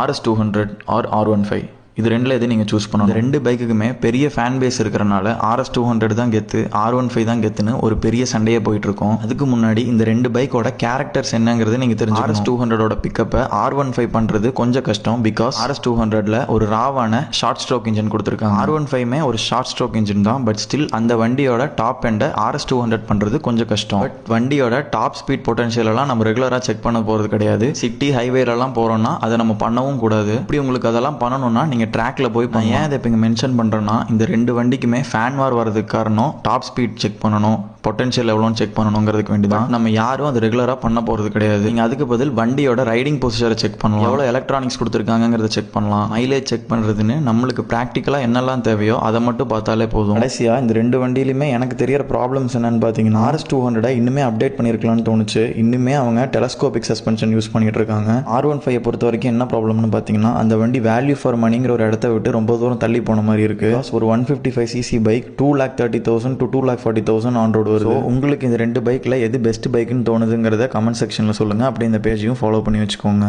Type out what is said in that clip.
RS200 R R15 இது ரெண்டில் எது நீங்கள் சூஸ் பண்ணணும். இந்த ரெண்டு பைக்குக்குமே பெரிய ஃபேன் பேஸ் இருக்கிறனால RS200 தான் கெத்து, R15 தான் கெத்துன்னு ஒரு பெரிய சண்டையே போயிட்டு இருக்கும். அதுக்கு முன்னாடி இந்த ரெண்டு பைக்கோட கேரக்டர்ஸ் என்னங்கிறது நீங்கள் தெரிஞ்சுக்கணும். RS200ஓட பிக்கப்பை R15 பண்ணுறது கொஞ்சம் கஷ்டம். பிகாஸ் RS200ல ஒரு ராவான ஷார்ட் ஸ்ட்ரோக் இன்ஜின் கொடுத்துருக்காங்க. R15மே ஒரு ஷார்ட் ஸ்ட்ரோக் இன்ஜின் தான். பட் ஸ்டில் அந்த வண்டியோட டாப் எண்டை RS200 பண்ணுறது கொஞ்சம் கஷ்டம். பட் வண்டியோட டாப் ஸ்பீட் பொட்டன்ஷியலெல்லாம் நம்ம ரெகுலராக செக் பண்ண போகிறது கிடையாது. சிட்டி ஹைவேலலாம் போகிறோம்னா அதை நம்ம பண்ணவும் கூடாது. இப்படி உங்களுக்கு அதெல்லாம் பண்ணணும்னா நீங்கள் ட்ராக்ல போய் ஏன் இதை இப்போ இங்கே மென்ஷன் பண்ணுறேன்னா, இந்த ரெண்டு வண்டிக்குமே ஃபேன் வார் வரதுக்கு காரணம் டாப் ஸ்பீட் செக் பண்ணணும், பொட்டன்ஷியல் எவ்வளோன்னு செக் பண்ணணுங்கிறதுக்கு வேண்டி தான். நம்ம யாரும் அது ரெகுலராக பண்ண போகிறது கிடையாது. நீங்கள் அதுக்கு பதில் வண்டியோட ரைடிங் பொசிஷரை செக் பண்ணலாம், எவ்வளோ எலக்ட்ரானிக்ஸ் கொடுத்துருக்காங்கிறத செக் பண்ணலாம், மைலேஜ் செக் பண்ணுறதுன்னு நம்மளுக்கு ப்ராக்டிக்கலாக என்னெல்லாம் தேவையோ அதை மட்டும் பார்த்தாலே போதும். கடைசியாக இந்த ரெண்டு வண்டியிலுமே எனக்கு தெரியற ப்ராப்ளம்ஸ் என்னன்னு பார்த்தீங்கன்னா, RS200 இன்னுமே அப்டேட் பண்ணியிருக்கலாம்னு தோணுச்சு. இன்னுமே அவங்க டெலஸ்கோபிக் சஸ்பென்ஷன் யூஸ் பண்ணிட்டு இருக்காங்க. R15 பொறுத்த வரைக்கும் என்ன ப்ராப்ளம்னு பார்த்தீங்கன்னா, அந்த வண்டி வேல்யூ ஃபார் மணிங்கிற ஒரு இடத்த விட்டு ரொம்ப தூரம் தள்ளி போன மாதிரி இருக்கு. ஒரு 155cc bike 2,30,000 to 2,40,000 on road வருது. உங்களுக்கு இந்த ரெண்டு பைக்ல எது பெஸ்ட் பைக்குன்னு தோணுதுங்கிறத கமெண்ட் செக்ஷன்ல சொல்லுங்க. அப்படி இந்த பேஜையும் ஃபாலோ பண்ணி வச்சுக்கோங்க.